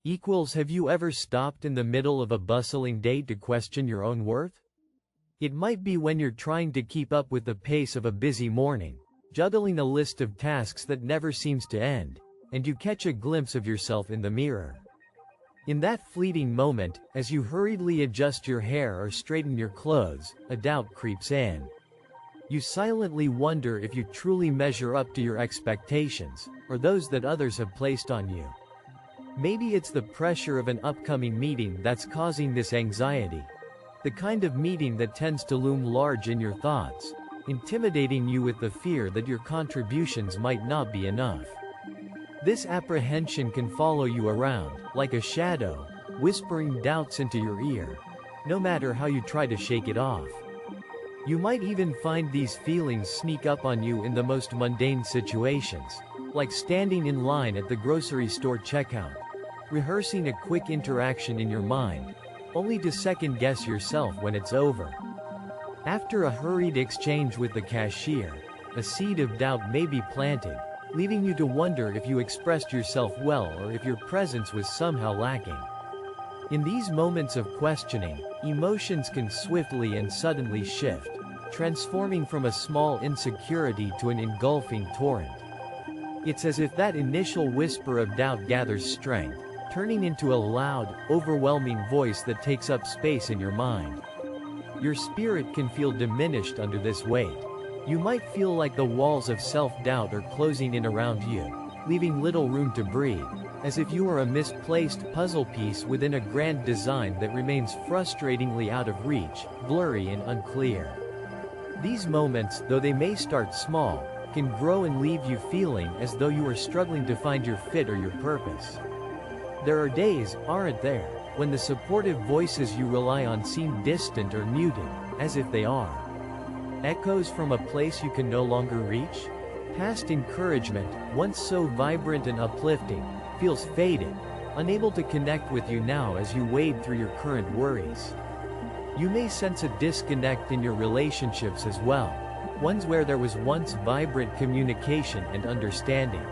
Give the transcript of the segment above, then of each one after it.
Have you ever stopped in the middle of a bustling day to question your own worth? It might be when you're trying to keep up with the pace of a busy morning, juggling a list of tasks that never seems to end, and you catch a glimpse of yourself in the mirror. In that fleeting moment, as you hurriedly adjust your hair or straighten your clothes, a doubt creeps in. You silently wonder if you truly measure up to your expectations, or those that others have placed on you. Maybe it's the pressure of an upcoming meeting that's causing this anxiety. The kind of meeting that tends to loom large in your thoughts, intimidating you with the fear that your contributions might not be enough. This apprehension can follow you around, like a shadow, whispering doubts into your ear, no matter how you try to shake it off. You might even find these feelings sneak up on you in the most mundane situations, like standing in line at the grocery store checkout, rehearsing a quick interaction in your mind, only to second-guess yourself when it's over. After a hurried exchange with the cashier, a seed of doubt may be planted, leaving you to wonder if you expressed yourself well or if your presence was somehow lacking. In these moments of questioning, emotions can swiftly and suddenly shift, transforming from a small insecurity to an engulfing torrent. It's as if that initial whisper of doubt gathers strength, turning into a loud, overwhelming voice that takes up space in your mind. Your spirit can feel diminished under this weight. You might feel like the walls of self-doubt are closing in around you, leaving little room to breathe, as if you are a misplaced puzzle piece within a grand design that remains frustratingly out of reach, blurry and unclear. These moments, though they may start small, can grow and leave you feeling as though you are struggling to find your fit or your purpose. There are days, aren't there, when the supportive voices you rely on seem distant or muted, as if they are echoes from a place you can no longer reach? Past encouragement, once so vibrant and uplifting, feels faded, unable to connect with you now as you wade through your current worries. You may sense a disconnect in your relationships as well, ones where there was once vibrant communication and understanding.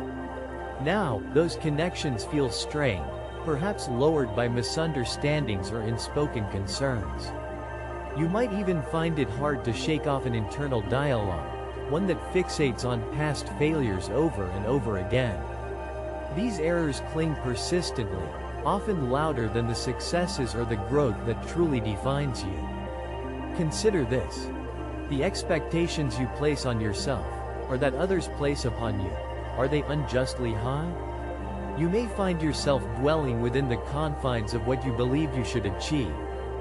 Now, those connections feel strained, perhaps lowered by misunderstandings or unspoken concerns. You might even find it hard to shake off an internal dialogue, one that fixates on past failures over and over again. These errors cling persistently, often louder than the successes or the growth that truly defines you. Consider this. The expectations you place on yourself, or that others place upon you, are they unjustly high? You may find yourself dwelling within the confines of what you believe you should achieve,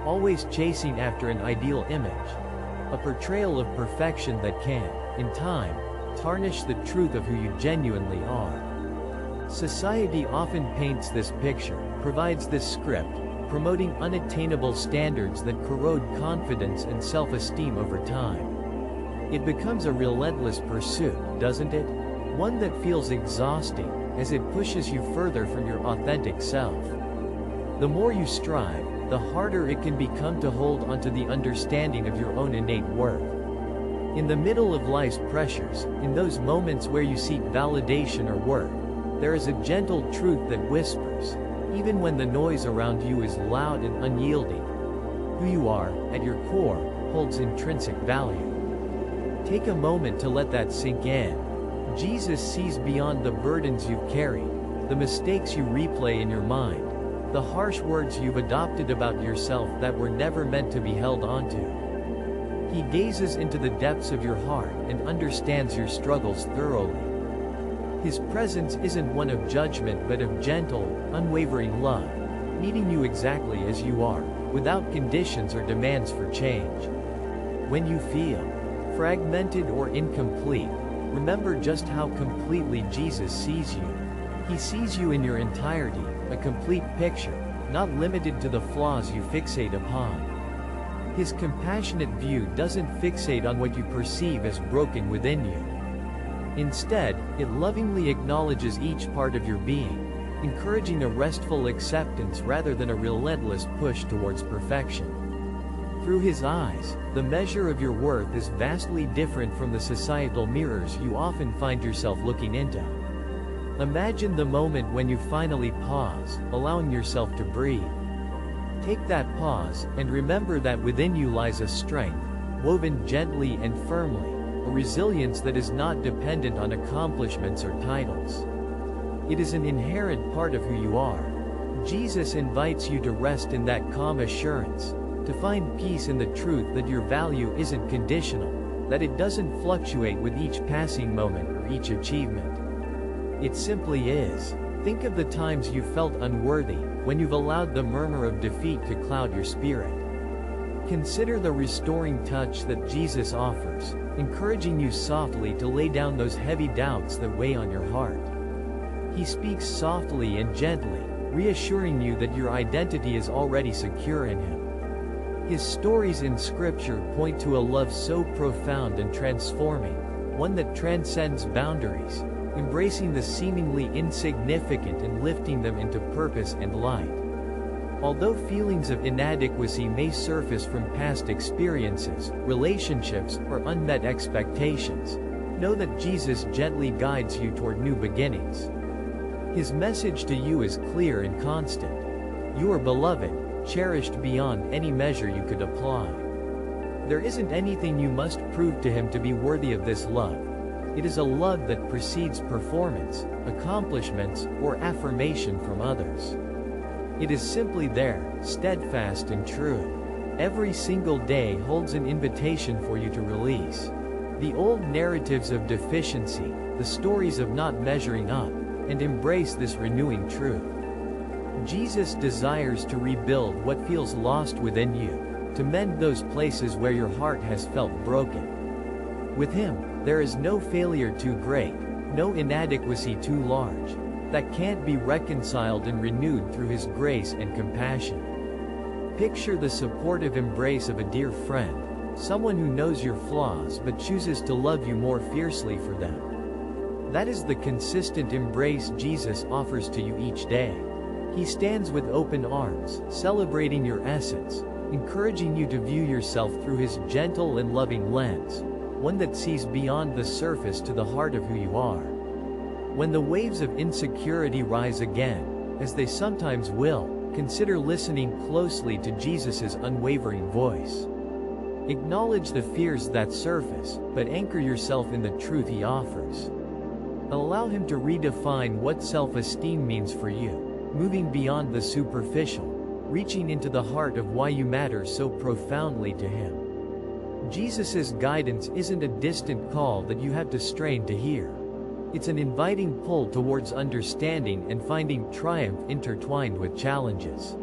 always chasing after an ideal image, a portrayal of perfection that can, in time, tarnish the truth of who you genuinely are. Society often paints this picture, provides this script, promoting unattainable standards that corrode confidence and self-esteem over time. It becomes a relentless pursuit, doesn't it? One that feels exhausting, as it pushes you further from your authentic self. The more you strive, the harder it can become to hold onto the understanding of your own innate worth. In the middle of life's pressures, in those moments where you seek validation or worth, there is a gentle truth that whispers, even when the noise around you is loud and unyielding. Who you are, at your core, holds intrinsic value. Take a moment to let that sink in. Jesus sees beyond the burdens you've carried, the mistakes you replay in your mind, the harsh words you've adopted about yourself that were never meant to be held onto. He gazes into the depths of your heart and understands your struggles thoroughly. His presence isn't one of judgment but of gentle, unwavering love, meeting you exactly as you are, without conditions or demands for change. When you feel fragmented or incomplete, remember just how completely Jesus sees you. He sees you in your entirety, a complete picture, not limited to the flaws you fixate upon. His compassionate view doesn't fixate on what you perceive as broken within you. Instead, it lovingly acknowledges each part of your being, encouraging a restful acceptance rather than a relentless push towards perfection. Through his eyes, the measure of your worth is vastly different from the societal mirrors you often find yourself looking into. Imagine the moment when you finally pause, allowing yourself to breathe. Take that pause, and remember that within you lies a strength, woven gently and firmly, a resilience that is not dependent on accomplishments or titles. It is an inherent part of who you are. Jesus invites you to rest in that calm assurance, to find peace in the truth that your value isn't conditional, that it doesn't fluctuate with each passing moment or each achievement. It simply is. Think of the times you felt unworthy, when you've allowed the murmur of defeat to cloud your spirit. Consider the restoring touch that Jesus offers, encouraging you softly to lay down those heavy doubts that weigh on your heart. He speaks softly and gently, reassuring you that your identity is already secure in Him. His stories in Scripture point to a love so profound and transforming, one that transcends boundaries, embracing the seemingly insignificant and lifting them into purpose and light. Although feelings of inadequacy may surface from past experiences, relationships, or unmet expectations, know that Jesus gently guides you toward new beginnings. His message to you is clear and constant. You are beloved, cherished beyond any measure you could apply. There isn't anything you must prove to Him to be worthy of this love. It is a love that precedes performance, accomplishments, or affirmation from others. It is simply there, steadfast and true. Every single day holds an invitation for you to release the old narratives of deficiency, the stories of not measuring up, and embrace this renewing truth. Jesus desires to rebuild what feels lost within you, to mend those places where your heart has felt broken. With Him, there is no failure too great, no inadequacy too large, that can't be reconciled and renewed through His grace and compassion. Picture the supportive embrace of a dear friend, someone who knows your flaws but chooses to love you more fiercely for them. That is the consistent embrace Jesus offers to you each day. He stands with open arms, celebrating your essence, encouraging you to view yourself through His gentle and loving lens, one that sees beyond the surface to the heart of who you are. When the waves of insecurity rise again, as they sometimes will, consider listening closely to Jesus' unwavering voice. Acknowledge the fears that surface, but anchor yourself in the truth He offers. Allow Him to redefine what self-esteem means for you, moving beyond the superficial, reaching into the heart of why you matter so profoundly to Him. Jesus' guidance isn't a distant call that you have to strain to hear. It's an inviting pull towards understanding and finding triumph intertwined with challenges.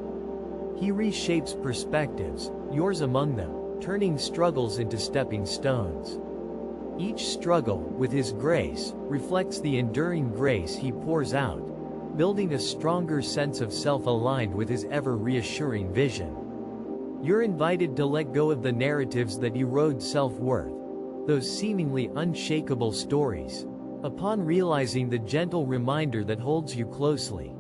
He reshapes perspectives, yours among them, turning struggles into stepping stones. Each struggle, with His grace, reflects the enduring grace He pours out, building a stronger sense of self-aligned with His ever-reassuring vision. You're invited to let go of the narratives that erode self-worth, those seemingly unshakable stories, upon realizing the gentle reminder that holds you closely.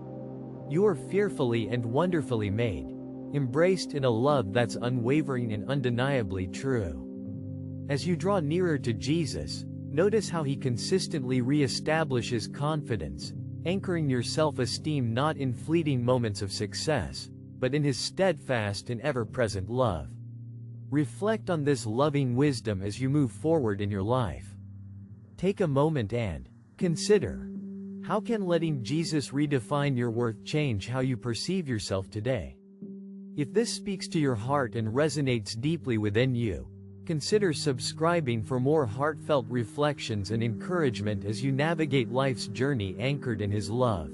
You are fearfully and wonderfully made, embraced in a love that's unwavering and undeniably true. As you draw nearer to Jesus, notice how He consistently reestablishes confidence, anchoring your self-esteem not in fleeting moments of success, but in His steadfast and ever-present love. Reflect on this loving wisdom as you move forward in your life. Take a moment and consider, how can letting Jesus redefine your worth change how you perceive yourself today? If this speaks to your heart and resonates deeply within you, consider subscribing for more heartfelt reflections and encouragement as you navigate life's journey anchored in His love.